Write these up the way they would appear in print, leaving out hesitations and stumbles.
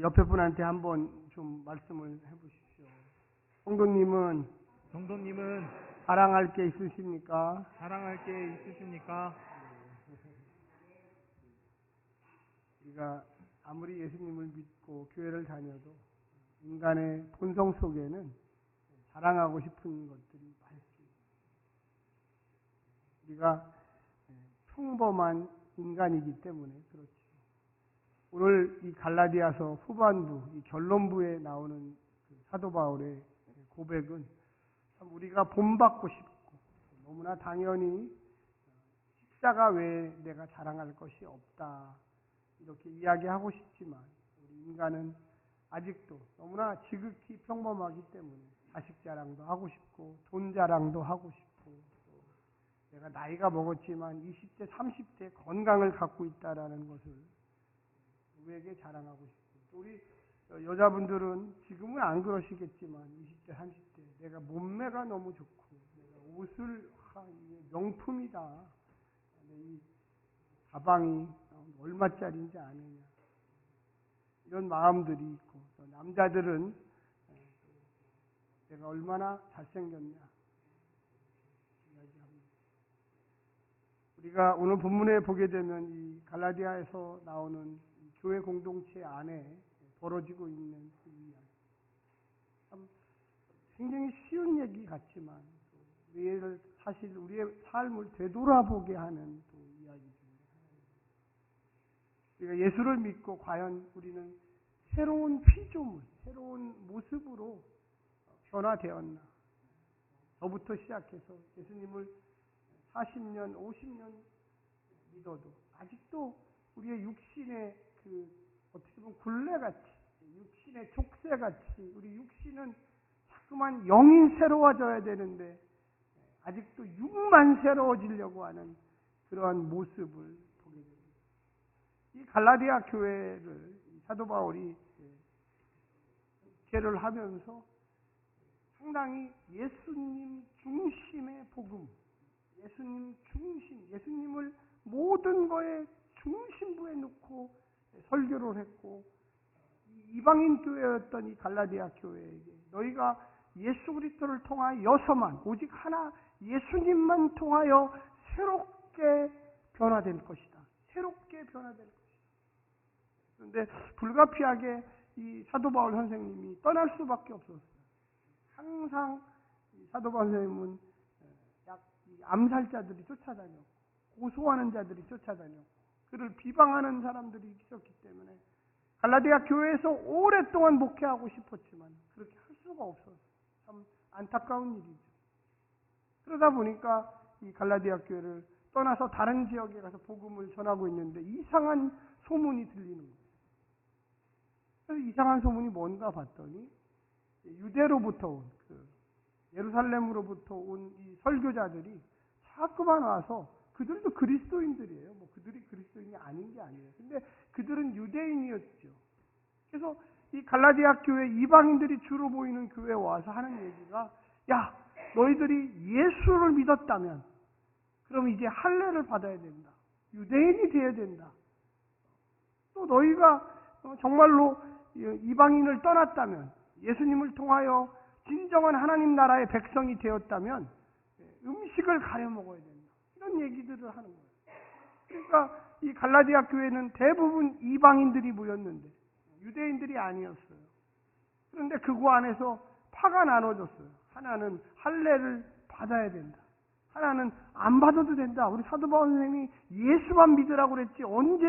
옆에 분한테 한번 좀 말씀을 해보십시오. 성도님은 사랑할 게 있으십니까? 사랑할 게 있으십니까? 우리가 아무리 예수님을 믿고 교회를 다녀도 인간의 본성 속에는 자랑하고 싶은 것들이 많습니다. 우리가 평범한 인간이기 때문에 그렇죠. 오늘 이 갈라디아서 후반부, 이 결론부에 나오는 사도 바울의 고백은 참 우리가 본받고 싶고 너무나 당연히 십자가 외에 내가 자랑할 것이 없다 이렇게 이야기하고 싶지만 우리 인간은 아직도 너무나 지극히 평범하기 때문에 자식 자랑도 하고 싶고 돈 자랑도 하고 싶고 내가 나이가 먹었지만 20대, 30대 건강을 갖고 있다라는 것을 누구에게 자랑하고 싶고 우리 여자분들은 지금은 안 그러시겠지만 20대, 30대 내가 몸매가 너무 좋고 내가 옷을 명품이다. 이 가방이 얼마짜리인지 아느냐. 이런 마음들이 있고 남자들은 내가 얼마나 잘생겼냐. 우리가 오늘 본문에 보게 되면 이 갈라디아에서 나오는 교회 공동체 안에 벌어지고 있는 그 이야기. 참 굉장히 쉬운 얘기 같지만 우리를 사실 우리의 삶을 되돌아보게 하는 또 이야기죠. 우리가 예수를 믿고 과연 우리는 새로운 피조물, 새로운 모습으로 변화되었나? 저부터 시작해서 예수님을 40년, 50년 믿어도 아직도 우리의 육신의 어떻게 보면 굴레같이, 육신의 족쇄같이 우리 육신은 자꾸만 영이 새로워져야 되는데 아직도 육만 새로워지려고 하는 그러한 모습을 보게 됩니다. 이 갈라디아 교회를 사도 바울이 개를 하면서 상당히 예수님 중심의 복음, 예수님 중심, 예수님을 모든 거에 중심부에 놓고 설교를 했고 이방인 교회였던 이 갈라디아 교회에게 너희가 예수 그리스도를 통하여서만 오직 하나 예수님만 통하여 새롭게 변화될 것이다. 새롭게 변화될 것이다. 그런데 불가피하게 이 사도 바울 선생님이 떠날 수밖에 없었어요. 항상 사도 바울 선생님은 암살자들이 쫓아다녔고 고소하는 자들이 쫓아다녔고 그를 비방하는 사람들이 있었기 때문에 갈라디아 교회에서 오랫동안 목회하고 싶었지만 그렇게 할 수가 없었어요. 참 안타까운 일이죠. 그러다 보니까 이 갈라디아 교회를 떠나서 다른 지역에 가서 복음을 전하고 있는데 이상한 소문이 들리는 거예요. 그래서 이상한 소문이 뭔가 봤더니 유대로부터 온 예루살렘으로부터 온 이 설교자들이 자꾸만 와서 그들도 그리스도인들이에요. 뭐 그들이 그리스도인이 아닌 게 아니에요. 근데 그들은 유대인이었죠. 그래서 이 갈라디아 교회 이방인들이 주로 모이는 교회에 와서 하는 얘기가 야 너희들이 예수를 믿었다면 그럼 이제 할례를 받아야 된다. 유대인이 되어야 된다. 또 너희가 정말로 이방인을 떠났다면 예수님을 통하여 진정한 하나님 나라의 백성이 되었다면 음식을 가려 먹어야 된다. 이런 얘기들을 하는 거예요. 그러니까 이 갈라디아 교회는 대부분 이방인들이 모였는데 유대인들이 아니었어요. 그런데 그거 안에서 파가 나눠졌어요. 하나는 할례를 받아야 된다. 하나는 안 받아도 된다. 우리 사도 바울 선생님이 예수만 믿으라고 그랬지 언제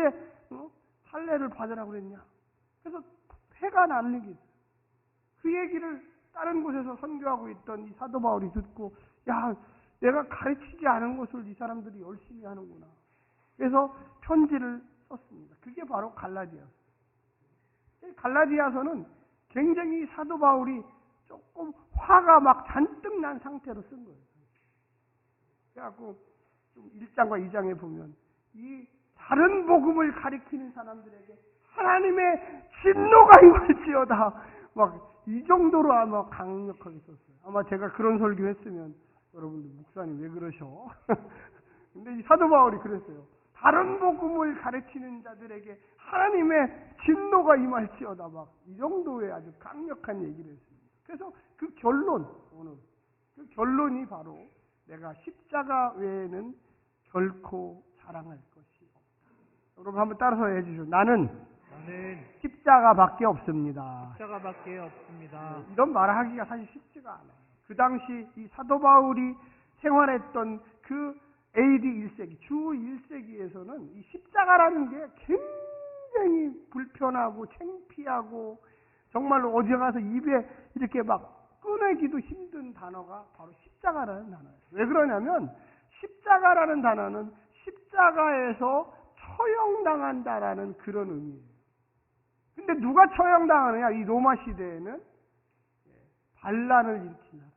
할례를 받으라고 그랬냐. 그래서 패가 나는 게 있어요. 그 얘기를 다른 곳에서 선교하고 있던 이 사도 바울이 듣고 야 내가 가르치지 않은 것을 이 사람들이 열심히 하는구나. 그래서 편지를 썼습니다. 그게 바로 갈라디아서. 갈라디아서는 굉장히 사도 바울이 조금 화가 막 잔뜩 난 상태로 쓴 거예요. 그래갖고 좀 1장과 2장에 보면 이 다른 복음을 가리키는 사람들에게 하나님의 진노가 임할지어다. 막 이 정도로 아마 강력하게 썼어요. 아마 제가 그런 설교했으면 여러분들 목사님 왜 그러셔? 근데 이 사도 바울이 그랬어요. 다른 복음을 가르치는 자들에게 하나님의 진노가 임할지어다 막 이 정도의 아주 강력한 얘기를 했습니다. 그래서 그 결론, 오늘 그 결론이 바로 내가 십자가 외에는 결코 자랑할 것이 없다. 여러분 한번 따라서 해주시죠. 나는 십자가밖에 없습니다. 십자가밖에 없습니다. 이런 말을 하기가 사실 쉽지가 않아요. 그 당시 이 사도 바울이 생활했던 그 AD 1세기, 주 1세기에서는 이 십자가라는 게 굉장히 불편하고 창피하고 정말로 어디 가서 입에 이렇게 막 꺼내기도 힘든 단어가 바로 십자가라는 단어예요. 왜 그러냐면 십자가라는 단어는 십자가에서 처형당한다라는 그런 의미예요. 근데 누가 처형당하느냐? 이 로마 시대에는 반란을 일으킨 사람.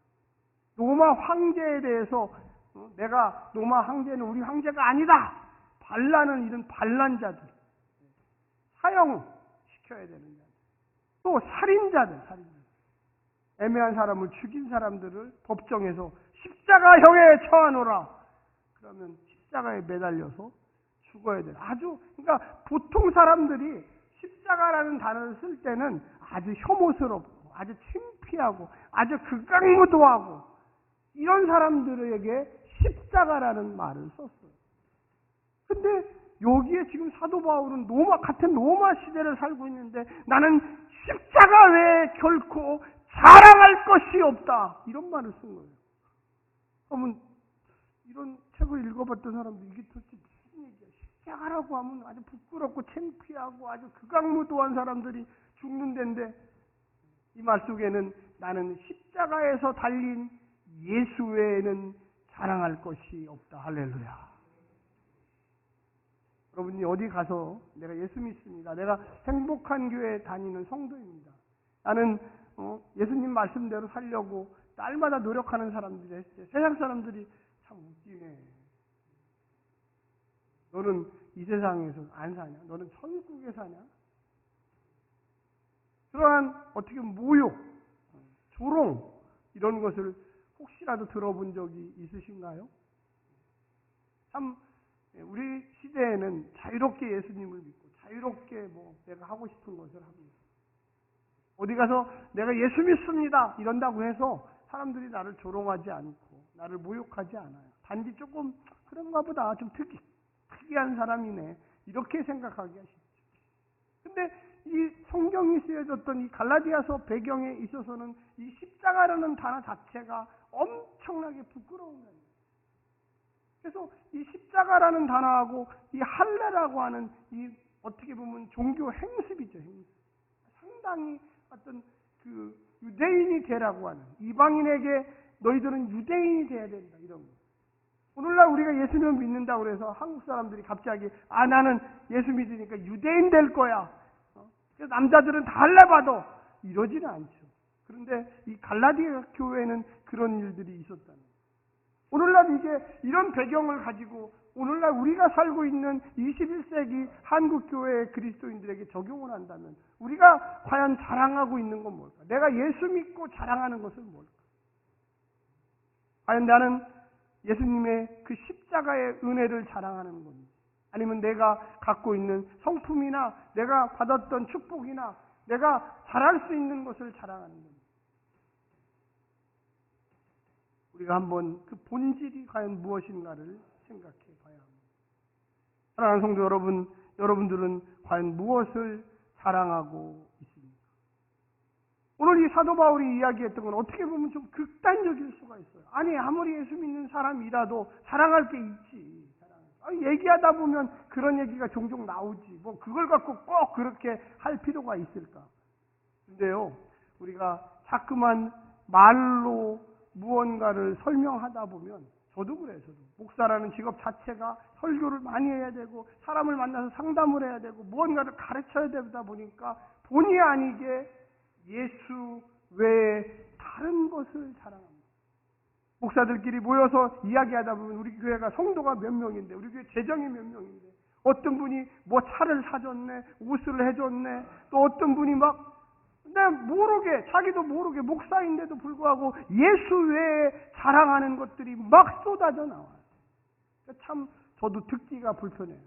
로마 황제에 대해서 내가 로마 황제는 우리 황제가 아니다. 반란을 일은 반란자들. 사형시켜야 되는 자들. 또 살인자들. 애매한 사람을 죽인 사람들을 법정에서 십자가형에 처하노라. 그러면 십자가에 매달려서 죽어야 돼. 아주 그러니까 보통 사람들이 십자가라는 단어를 쓸 때는 아주 혐오스럽고 아주 창피하고 아주 극악무도하고 이런 사람들에게 십자가라는 말을 썼어요. 근데 여기에 지금 사도 바울은 같은 로마 시대를 살고 있는데 나는 십자가 외에 결코 자랑할 것이 없다. 이런 말을 쓴 거예요. 그러면 이런 책을 읽어봤던 사람들 이게 도대체 무슨 얘기야? 십자가라고 하면 아주 부끄럽고 창피하고 아주 극악무도한 사람들이 죽는 데인데 이 말 속에는 나는 십자가에서 달린 예수 외에는 자랑할 것이 없다. 할렐루야. 여러분이 어디 가서 내가 예수 믿습니다. 내가 행복한 교회 다니는 성도입니다. 나는 예수님 말씀대로 살려고 날마다 노력하는 사람들이 했어요. 세상 사람들이 참 웃기네. 너는 이 세상에서 안 사냐? 너는 천국에 사냐? 그러한 어떻게 모욕, 조롱 이런 것을 혹시라도 들어본 적이 있으신가요? 참 우리 시대에는 자유롭게 예수님을 믿고 자유롭게 내가 하고 싶은 것을 합니다. 어디 가서 내가 예수 믿습니다 이런다고 해서 사람들이 나를 조롱하지 않고 나를 모욕하지 않아요. 단지 조금 그런가 보다 좀 특이한 사람이네 이렇게 생각하기가 쉽죠. 근데 이 성경이 쓰여졌던 이 갈라디아서 배경에 있어서는 이 십자가라는 단어 자체가 엄청나게 부끄러운 거예요. 그래서 이 십자가라는 단어하고 이 할례라고 하는 이 어떻게 보면 종교 행습이죠. 행습. 상당히 어떤 그 유대인이 되라고 하는 이방인에게 너희들은 유대인이 돼야 된다 이런 거. 오늘날 우리가 예수님을 믿는다고 그래서 한국 사람들이 갑자기 나는 예수 믿으니까 유대인 될 거야. 그래서 남자들은 다 할례 받아. 이러지는 않죠. 그런데 이 갈라디아 교회는 그런 일들이 있었다는 거예요. 오늘날 이제 이런 배경을 가지고 오늘날 우리가 살고 있는 21세기 한국 교회의 그리스도인들에게 적용을 한다면 우리가 과연 자랑하고 있는 건 뭘까? 내가 예수 믿고 자랑하는 것은 뭘까? 과연 나는 예수님의 그 십자가의 은혜를 자랑하는 건지 아니면 내가 갖고 있는 성품이나 내가 받았던 축복이나 내가 잘할 수 있는 것을 자랑하는 건지 우리가 한번 그 본질이 과연 무엇인가를 생각해 봐야 합니다. 사랑하는 성도 여러분, 여러분들은 과연 무엇을 자랑하고 있습니까? 오늘 이 사도 바울이 이야기했던 건 어떻게 보면 좀 극단적일 수가 있어요. 아니 아무리 예수 믿는 사람이라도 자랑할 게 있지. 얘기하다 보면 그런 얘기가 종종 나오지. 그걸 갖고 꼭 그렇게 할 필요가 있을까? 근데요, 우리가 자꾸만 말로 무언가를 설명하다 보면 저도 그래요. 목사라는 직업 자체가 설교를 많이 해야 되고 사람을 만나서 상담을 해야 되고 무언가를 가르쳐야 되다 보니까 본의 아니게 예수 외에 다른 것을 자랑합니다. 목사들끼리 모여서 이야기하다 보면 우리 교회가 성도가 몇 명인데 우리 교회 재정이 몇 명인데 어떤 분이 차를 사줬네 옷을 해줬네 또 어떤 분이 자기도 모르게 목사인데도 불구하고 예수 외에 자랑하는 것들이 막 쏟아져 나와요. 참 저도 듣기가 불편해요.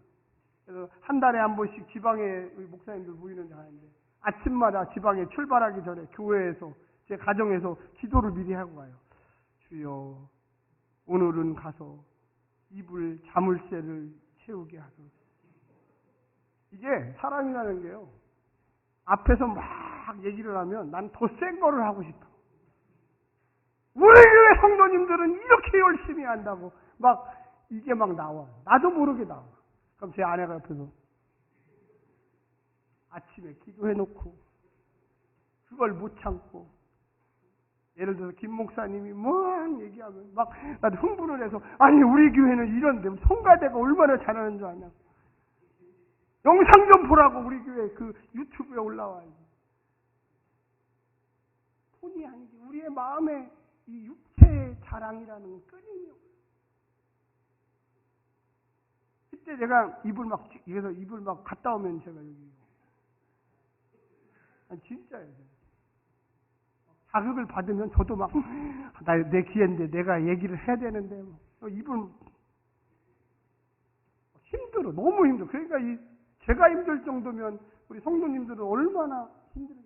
그래서 한 달에 한 번씩 지방에 우리 목사님들 모이는 데 가는데 아침마다 지방에 출발하기 전에 교회에서 제 가정에서 기도를 미리 하고 가요. 주여, 오늘은 가서 이불 자물쇠를 채우게 하소서. 이게 사람이라는 게요. 앞에서 막 얘기를 하면 난 더 센 거를 하고 싶어. 우리 교회 성도님들은 이렇게 열심히 한다고 막 이게 막 나와. 나도 모르게 나와. 그럼 제 아내가 옆에서 아침에 기도해놓고 그걸 못 참고 예를 들어서 김 목사님이 뭐 얘기하면 막 나도 흥분을 해서 아니 우리 교회는 이런데 성가대가 얼마나 잘하는 줄 아냐. 영상 좀 보라고 우리 교회 그 유튜브에 올라와요. 본의 아니지 우리의 마음에 이 육체의 자랑이라는 건 끊임이 없어요. 그때 제가 이불 막 그래서 이불 막 갔다 오면 제가 여기 아니 진짜예요. 자극을 받으면 저도 막 내 기회인데 내가 얘기를 해야 되는데 이불 힘들어. 너무 힘들어. 그러니까 제가 힘들 정도면 우리 성도님들은 얼마나 힘들겠어요.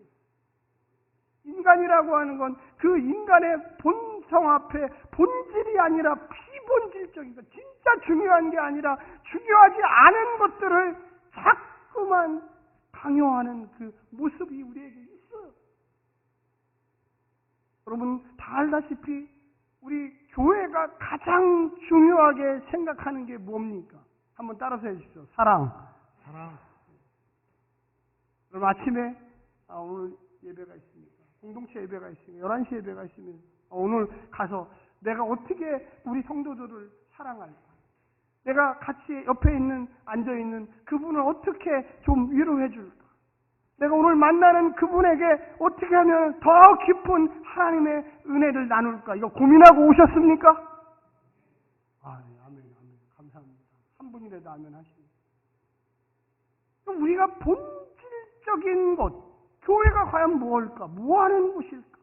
인간이라고 하는 건 그 인간의 본성 앞에 본질이 아니라 피본질적인 거, 진짜 중요한 게 아니라 중요하지 않은 것들을 자꾸만 강요하는 그 모습이 우리에게 있어요. 여러분 다 알다시피 우리 교회가 가장 중요하게 생각하는 게 뭡니까? 한번 따라서 해주십시오. 사랑. 그럼 아침에 오늘 예배가 있습니다. 공동체 예배가 있으면 11시 예배가 있으면 오늘 가서 내가 어떻게 우리 성도들을 사랑할까? 내가 같이 옆에 앉아있는 그분을 어떻게 좀 위로해 줄까? 내가 오늘 만나는 그분에게 어떻게 하면 더 깊은 하나님의 은혜를 나눌까? 이거 고민하고 오셨습니까? 네, 아멘. 감사합니다. 한 분이라도 아멘 하시고. 우리가 본질적인 것, 교회가 과연 무엇일까? 뭐 하는 곳일까?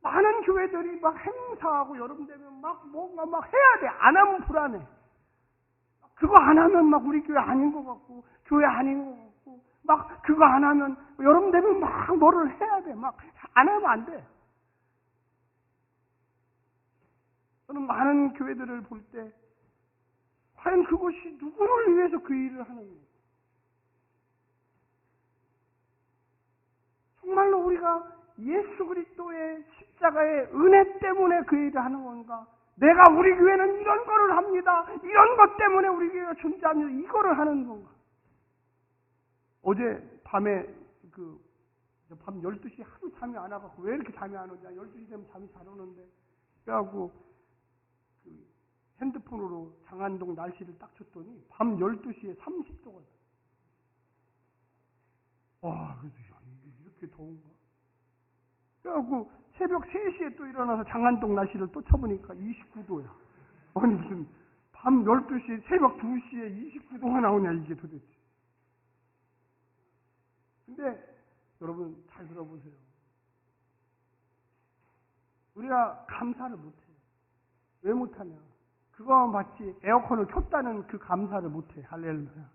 많은 교회들이 막 행사하고 여름 되면 막 뭔가 막 해야 돼. 안 하면 불안해. 그거 안 하면 막 우리 교회 아닌 것 같고, 교회 아닌 것 같고, 막 그거 안 하면 여름 되면 막 뭐를 해야 돼. 막 안 하면 안 돼. 저는 많은 교회들을 볼 때 과연 그것이 누구를 위해서 그 일을 하는 거예요? 정말로 우리가 예수 그리스도의 십자가의 은혜 때문에 그 일을 하는 건가? 내가 우리 교회는 이런 거를 합니다. 이런 것 때문에 우리 교회가 존재합니다. 이거를 하는 건가? 어제 밤에 밤 12시에 하루 잠이 안 와갖고 왜 이렇게 잠이 안 오냐? 12시 되면 잠이 잘 오는데 그래갖고 핸드폰으로 장안동 날씨를 딱 쳤더니 밤 12시에 30도가 돼. 그래서 이렇게 더운가? 그래갖고 새벽 3시에 또 일어나서 장안동 날씨를 또 쳐보니까 29도야. 아니 무슨 밤 12시에 새벽 2시에 29도가 나오냐 이게 도대체. 근데 여러분 잘 들어보세요. 우리가 감사를 못해요. 왜 못하냐? 그거와 마치 에어컨을 켰다는 그 감사를 못해. 할렐루야.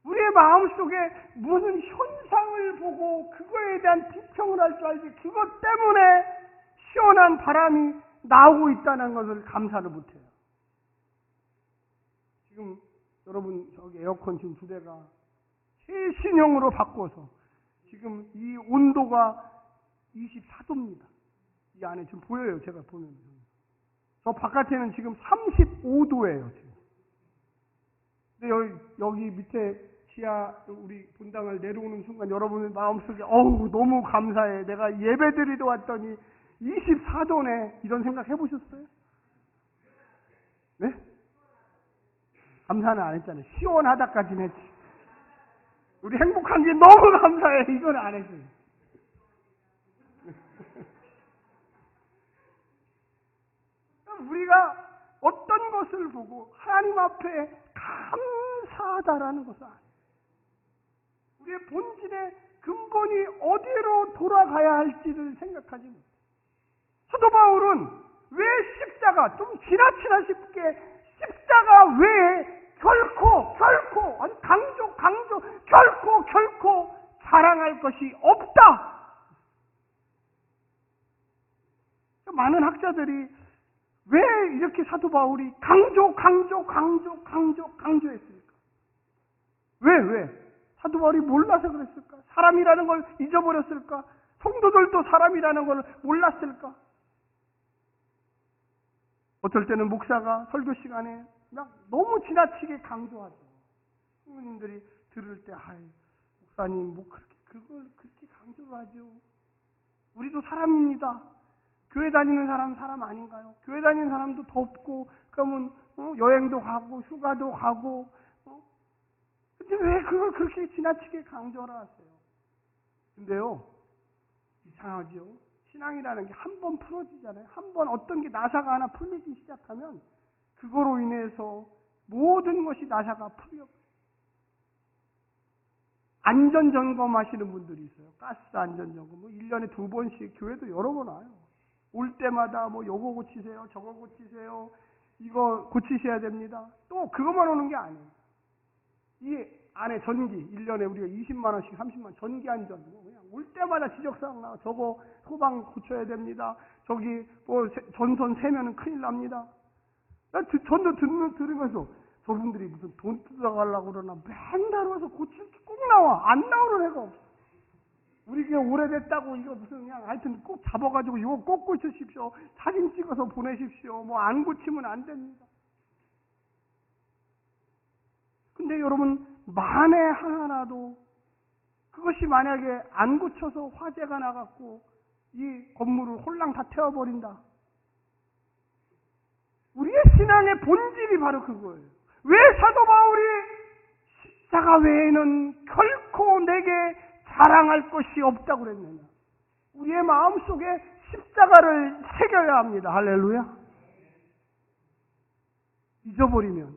우리의 마음속에 무슨 현상을 보고 그거에 대한 비평을 할 줄 알지 그것 때문에 시원한 바람이 나오고 있다는 것을 감사를 못해요. 지금 여러분 저기 에어컨 지금 2대가 최신형으로 바꿔서 지금 이 온도가 24도입니다. 이 안에 지금 보여요. 제가 보면. 저 바깥에는 지금 35도예요. 지금. 근데 여기 밑에 지하 우리 본당을 내려오는 순간 여러분의 마음속에 너무 감사해. 내가 예배드리러 왔더니 24도네. 이런 생각 해보셨어요? 네? 감사는 안 했잖아요. 시원하다까지는 했지. 우리 행복한 게 너무 감사해. 이건 안 했어요. 우리가 어떤 것을 보고 하나님 앞에 감사하다라는 것을 아니에요. 우리의 본질의 근본이 어디로 돌아가야 할지를 생각하지 못해요. 사도 바울은 왜 십자가, 좀 지나치나 싶게 십자가 외에 결코, 아니 강조, 결코 자랑할 것이 없다. 많은 학자들이 왜 이렇게 사도 바울이 강조했습니까? 왜? 사도 바울이 몰라서 그랬을까? 사람이라는 걸 잊어버렸을까? 성도들도 사람이라는 걸 몰랐을까? 어떨 때는 목사가 설교 시간에 막 너무 지나치게 강조하죠. 성도님들이 들을 때, 목사님, 그걸 그렇게 강조를 하죠. 우리도 사람입니다. 교회 다니는 사람 아닌가요? 교회 다니는 사람도 덥고, 그러면, 여행도 가고, 휴가도 가고, 근데 왜 그걸 그렇게 지나치게 강조를 하세요? 근데요, 이상하죠? 신앙이라는 게 한 번 풀어지잖아요. 한 번 어떤 게 나사가 하나 풀리기 시작하면, 그거로 인해서 모든 것이 나사가 풀려. 안전점검 하시는 분들이 있어요. 가스 안전점검. 1년에 2번씩 교회도 여러 번 와요. 올 때마다 요거 고치세요. 저거 고치세요. 이거 고치셔야 됩니다. 또 그것만 오는 게 아니에요. 이 안에 전기, 1년에 우리가 20만 원씩 30만 원 전기 안전. 그냥 올 때마다 지적사항 나와. 저거 소방 고쳐야 됩니다. 저기 전선 세면은 큰일 납니다. 전도 들으면서 저분들이 무슨 돈 뜯어가려고 그러나 맨날 와서 고칠 게 꼭 나와. 안 나오는 애가 없어. 우리 교회 오래됐다고 이거 무슨 그냥 하여튼 꼭 잡아가지고 이거 꼭 고치십시오. 사진 찍어서 보내십시오. 안 고치면 안 됩니다. 근데 여러분, 만에 하나라도 그것이 만약에 안 고쳐서 화재가 나갖고 이 건물을 홀랑 다 태워버린다. 우리의 신앙의 본질이 바로 그거예요. 왜 사도 바울이 십자가 외에는 결코 내게 자랑할 것이 없다고 그랬느냐. 우리의 마음속에 십자가를 새겨야 합니다. 할렐루야. 잊어버려요.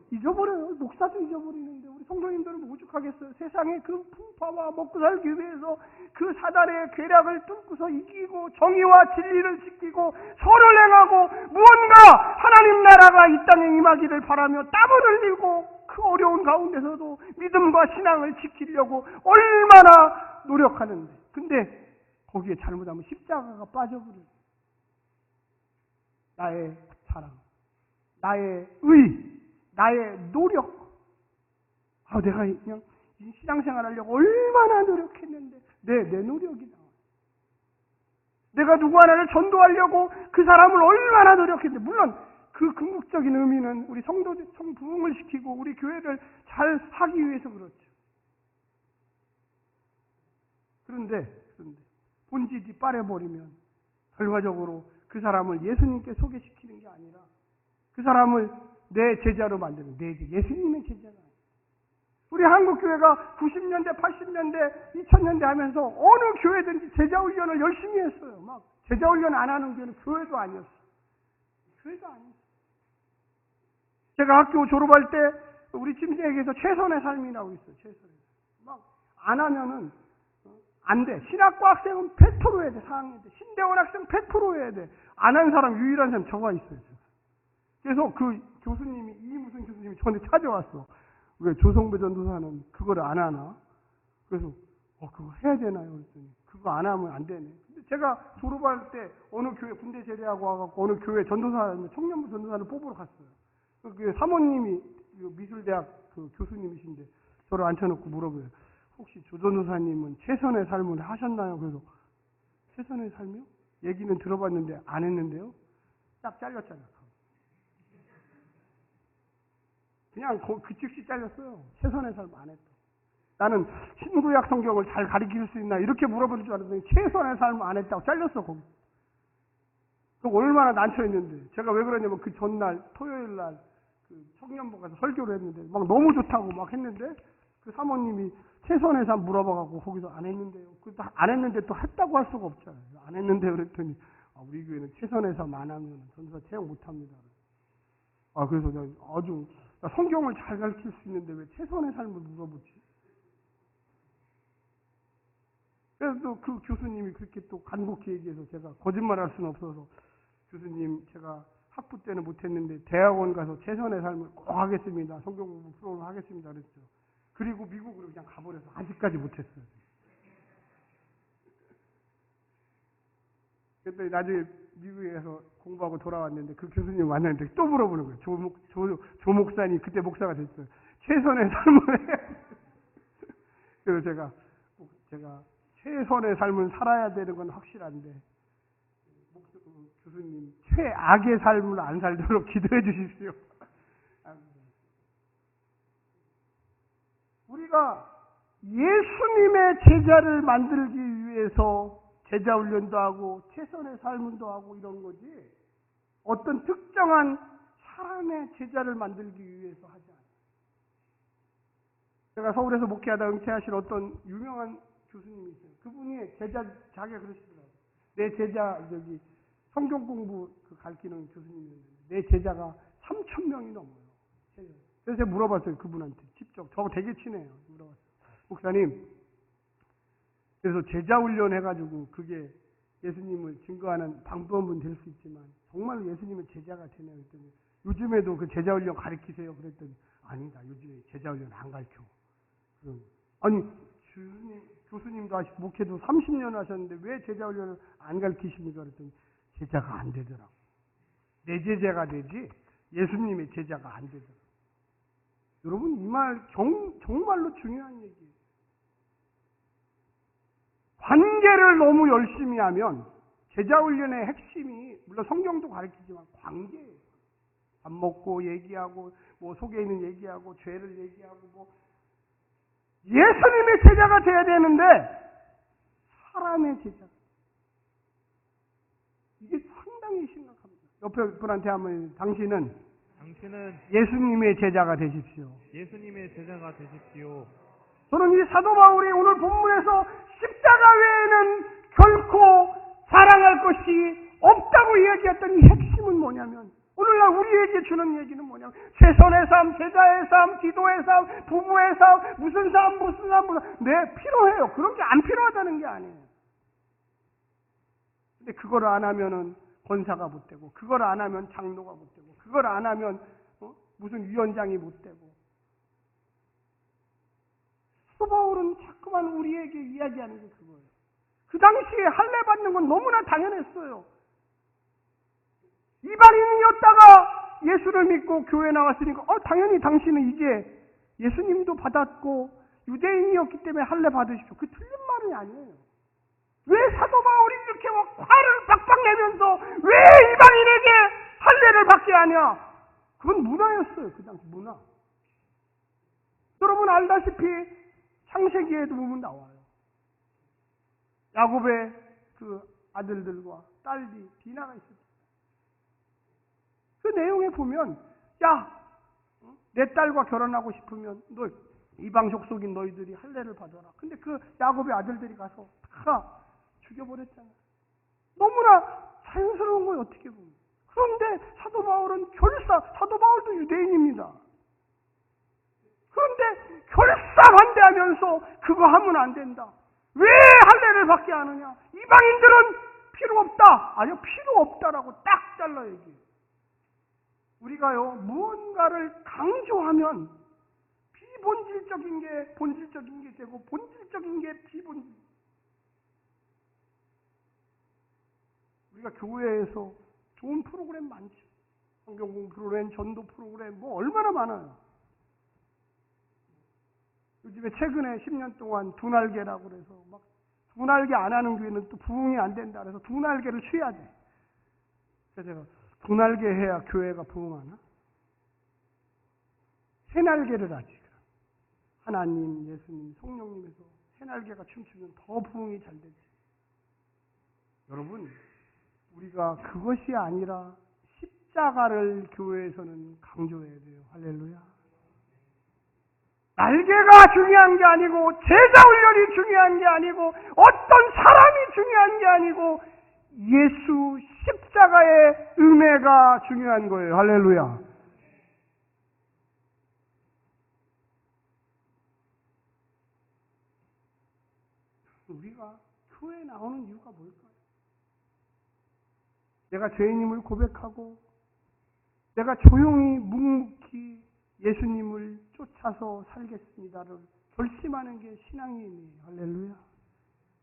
목사도 잊어버리는데 우리 성도님들은 오죽하겠어요. 세상에 그 풍파와 먹고 살기 위해서 그 사단의 괴락을 뚫고서 이기고 정의와 진리를 지키고 선을 행하고 무언가 하나님 나라가 이 땅에 임하기를 바라며 땀을 흘리고 그 어려운 가운데서도 믿음과 신앙을 지키려고 얼마나 노력하는데, 근데 거기에 잘못하면 십자가가 빠져버려요. 나의 사랑, 나의 의, 나의 노력. 내가 그냥 신앙생활 하려고 얼마나 노력했는데 내 노력이 나와. 내가 누구 하나를 전도하려고 그 사람을 얼마나 노력했는데, 물론 그 궁극적인 의미는 우리 성부흥을 시키고 우리 교회를 잘 하기 위해서 그렇죠. 그런데 본질이 빠져버리면 결과적으로 그 사람을 예수님께 소개시키는 게 아니라 그 사람을 내 제자로 만드는, 예수님의 제자가 아니에요. 우리 한국교회가 90년대, 80년대, 2000년대 하면서 어느 교회든지 제자훈련을 열심히 했어요. 막 제자훈련 안 하는 교회는 교회도 아니었어요. 교회도 아니었어요. 제가 학교 졸업할 때 우리 침생에게서 최선의 삶이라고 있어요. 최선의 삶. 막 안 하면은 안 돼. 신학과 학생은 100% 해야 돼. 4학년 때. 신대원 학생 100% 해야 돼. 안 한 사람, 유일한 사람 저가 있어요. 그래서 그 교수님이, 무슨 교수님이 저한테 찾아왔어. 왜 조성배 전도사는 그걸 안 하나? 그래서 그거 해야 되나요? 그랬더니 그거 안 하면 안 되네. 근데 제가 졸업할 때 어느 교회 군대 제대하고 와갖고 어느 교회 전도사, 청년부 전도사를 뽑으러 갔어요. 그 사모님이 미술대학 그 교수님이신데 저를 앉혀놓고 물어봐요. 혹시 조 전도사님은 최선의 삶을 하셨나요? 그래서 최선의 삶이요? 얘기는 들어봤는데 안 했는데요? 딱 잘렸잖아요. 그냥 그 즉시 잘렸어요. 최선의 삶 안 했다. 나는 신구약 성경을 잘 가르칠 수 있나 이렇게 물어볼 줄 알았더니 최선의 삶 안 했다고 잘렸어. 거기. 그 얼마나 난처했는데. 제가 왜 그러냐면 그 전날 토요일 날 그 청년부 가서 설교를 했는데 막 너무 좋다고 막 했는데 그 사모님이 최선의 삶 물어봐갖고 거기서 안 했는데요. 안 했는데 또 했다고 할 수가 없잖아요. 안 했는데 그랬더니 우리 교회는 최선의 삶 안 하면 전도사 채용 못합니다. 그래서 내가 아주 성경을 잘 가르칠 수 있는데 왜 최선의 삶을 물어보지? 그래서 또 그 교수님이 그렇게 또 간곡히 얘기해서 제가 거짓말할 수는 없어서 교수님 제가 학부 때는 못했는데 대학원 가서 최선의 삶을 꼭 하겠습니다. 성경 공부 프로그램 하겠습니다. 그랬죠. 그리고 미국으로 그냥 가버려서 아직까지 못했어요. 그랬더니 나중에 미국에서 공부하고 돌아왔는데 그 교수님 만났는데 또 물어보는 거예요. 조 목사님 그때 목사가 됐어요. 최선의 삶을 해야 그래서 제가 최선의 삶을 살아야 되는 건 확실한데 교수님 최악의 삶을 안 살도록 기도해 주십시오. 우리가 예수님의 제자를 만들기 위해서 제자 훈련도 하고 최선의 삶도 하고 이런 거지 어떤 특정한 사람의 제자를 만들기 위해서 하지 않아요. 제가 서울에서 목회하다 은퇴하신 어떤 유명한 교수님이 있어요. 그분이 자기가 그러시더라고요. 내 제자 성경 공부 가르치는 교수님이었는데 내 제자가 3,000명이 넘어요. 그래서 제가 물어봤어요. 그분한테 직접. 저하고 되게 친해요. 물어봤어요. 목사님, 그래서 제자 훈련 해가지고 그게 예수님을 증거하는 방법은 될 수 있지만 정말 예수님의 제자가 되냐 그랬더니 요즘에도 그 제자 훈련 가르치세요. 그랬더니 아니다. 요즘에 제자 훈련 안 가르쳐. 아니 교수님도 목회도 30년 하셨는데 왜 제자 훈련을 안 가르치십니까? 그랬더니 제자가 안 되더라고. 내 제자가 되지 예수님의 제자가 안 되더라고. 여러분 이 말 정말로 중요한 얘기예요. 관계를 너무 열심히 하면 제자 훈련의 핵심이 물론 성경도 가르치지만 관계예요. 밥 먹고 얘기하고 뭐 속에 있는 얘기하고 죄를 얘기하고 뭐 예수님의 제자가 돼야 되는데 사람의 제자. 이게 상당히 심각합니다. 옆에 분한테 하면 당신은 예수님의 제자가 되십시오. 예수님의 제자가 되십시오. 저는 이 사도 바울이 오늘 본문에서 십자가 외에는 결코 사랑할 것이 없다고 이야기했던 이 핵심은 뭐냐면 오늘날 우리에게 주는 얘기는 뭐냐면 최선의 삶, 제자의 삶, 기도의 삶, 부부의 삶, 무슨 삶. 네, 필요해요. 그런 게 안 필요하다는 게 아니에요. 근데 그걸 안 하면은 권사가 못 되고 그걸 안 하면 장로가 못 되고 그걸 안 하면 무슨 위원장이 못 되고 사도 바울은 자꾸만 우리에게 이야기하는 게 그거예요. 그 당시에 할례 받는 건 너무나 당연했어요. 이방인이었다가 예수를 믿고 교회 나왔으니까 당연히 당신은 이제 예수님도 받았고 유대인이었기 때문에 할례 받으십시오. 그 틀린 말이 아니에요. 왜 사도 바울이 이렇게 막 화를 박박 내면서 왜 이방인에게 할례를 받게 하냐? 그건 문화였어요. 그 당시 문화. 여러분 알다시피 창세기에도 보면 나와요. 야곱의 그 아들들과 딸이 디나가 있었죠. 그 내용에 보면 내 딸과 결혼하고 싶으면 너 이방 족속인 너희들이 할례를 받아라. 근데 그 야곱의 아들들이 가서 다 죽여버렸잖아요. 너무나 자연스러운 거예요. 어떻게 보면. 그런데 사도 바울도 유대인입니다. 그런데 결사 반대하면서 그거 하면 안 된다. 왜 할례를 받게 하느냐? 이방인들은 필요 없다. 아니요, 필요 없다라고 딱 잘라 얘기해요. 우리가요, 무언가를 강조하면 비본질적인 게 본질적인 게 되고 본질적인 게 비본질. 우리가 교회에서 좋은 프로그램 많죠. 성경 공부 프로그램, 전도 프로그램 뭐 얼마나 많아요. 요즘에 최근에 10년 동안 두 날개라고 그래서 막 두 날개 안 하는 교회는 또 부흥이 안 된다 그래서 두 날개를 쉬어야 돼. 그래서 제가 두 날개 해야 교회가 부흥하나? 세 날개를 하지. 하나님, 예수님, 성령님에서 세 날개가 춤추면 더 부흥이 잘 되지. 여러분, 우리가 그것이 아니라 십자가를 교회에서는 강조해야 돼요. 할렐루야. 날개가 중요한 게 아니고 제자 훈련이 중요한 게 아니고 어떤 사람이 중요한 게 아니고 예수 십자가의 은혜가 중요한 거예요. 할렐루야. 우리가 교회에 나오는 이유가 뭘까요? 내가 죄인임을 고백하고 내가 조용히 묵묵히 예수님을 쫓아서 살겠습니다를 결심하는 게 신앙이에요. 할렐루야.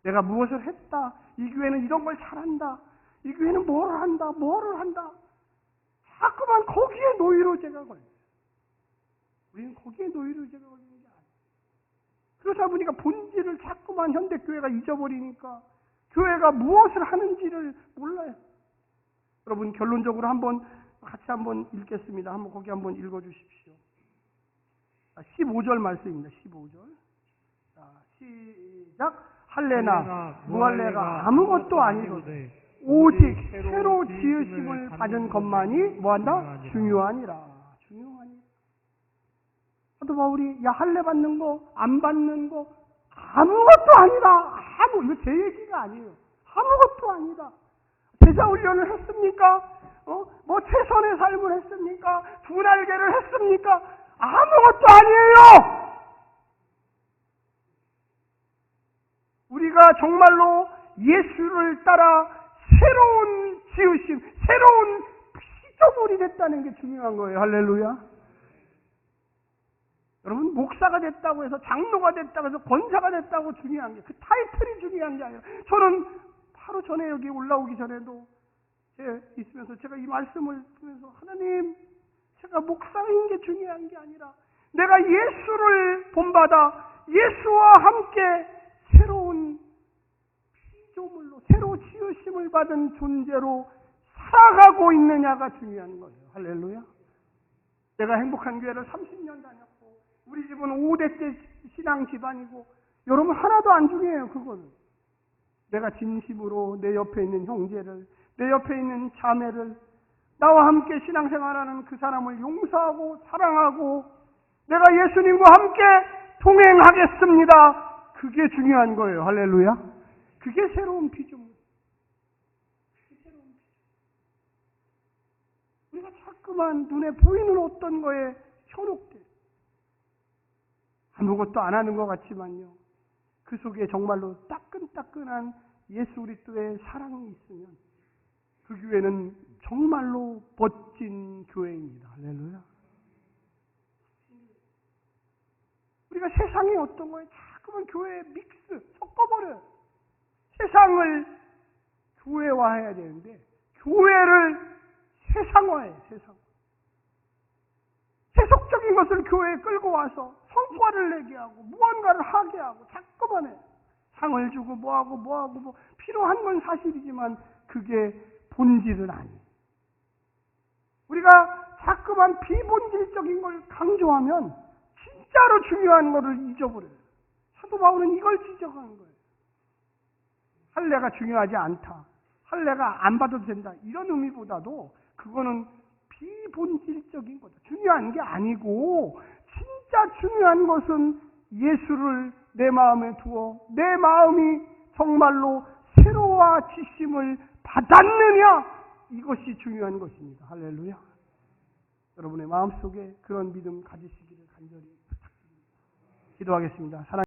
내가 무엇을 했다. 이 교회는 이런 걸 잘한다. 이 교회는 뭐를 한다. 자꾸만 거기에 노예로 제가 걸려요. 우리는 거기에 노예로 제가 걸리는 게 아니에요. 그러다 보니까 본질을 자꾸만 현대교회가 잊어버리니까 교회가 무엇을 하는지를 몰라요. 여러분 결론적으로 같이 한번 읽겠습니다. 거기 한번 읽어주십시오. 15절 말씀입니다. 15절. 자, 시작. 할례나 무할례가 아무것도 아니로되 오직 새로 지으심을 받은 것만이 뭐한다? 중요하니라. 사도 바울이 할례 받는 거, 안 받는 거 아무것도 아니다. 이거 제 얘기가 아니에요. 아무것도 아니다. 제자 훈련을 했습니까? 최선의 삶을 했습니까? 두 날개를 했습니까? 아무것도 아니에요. 우리가 정말로 예수를 따라 새로운 지으심, 새로운 피조물이 됐다는 게 중요한 거예요. 할렐루야. 여러분 목사가 됐다고 해서 장로가 됐다고 해서 권사가 됐다고 중요한 게 그 타이틀이 중요한 게 아니라 저는 바로 전에 여기 올라오기 전에도 있으면서 제가 이 말씀을 보면서 하나님 제가 목사인 게 중요한 게 아니라 내가 예수를 본받아 예수와 함께 새로운 피조물로 새로 지으심을 받은 존재로 살아가고 있느냐가 중요한 거예요. 할렐루야. 내가 행복한 교회를 30년 다녔고 우리 집은 5대째 신앙 집안이고 여러분 하나도 안 중요해요. 그거는 내가 진심으로 내 옆에 있는 형제를 내 옆에 있는 자매를 나와 함께 신앙생활하는 그 사람을 용서하고 사랑하고 내가 예수님과 함께 동행하겠습니다. 그게 중요한 거예요. 할렐루야. 그게 새로운 피조물. 우리가 자꾸만 눈에 보이는 어떤 거에 현혹돼. 아무것도 안 하는 것 같지만요. 그 속에 정말로 따끈따끈한 예수 그리스도의 사랑이 있으면 그 교회는 정말로 멋진 교회입니다. 할렐루야. 우리가 세상에 어떤 거에 자꾸만 교회에 섞어버려요. 세상을 교회화해야 되는데 교회를 세상화해요. 세속적인 것을 교회에 끌고 와서 성과를 내게 하고 무언가를 하게 하고 자꾸만 해요. 상을 주고 뭐하고 필요한 건 사실이지만 그게 본질은 아니에요. 우리가 자꾸만 비본질적인 걸 강조하면 진짜로 중요한 것을 잊어버려요. 사도 바울은 이걸 지적하는 거예요. 할례가 중요하지 않다. 할례가 안 받아도 된다. 이런 의미보다도 그거는 비본질적인 거다. 중요한 게 아니고 진짜 중요한 것은 예수를 내 마음에 두어 내 마음이 정말로 새로워지심을 받았느냐 이것이 중요한 것입니다. 할렐루야. 여러분의 마음속에 그런 믿음 가지시기를 간절히 부탁드립니다. 기도하겠습니다.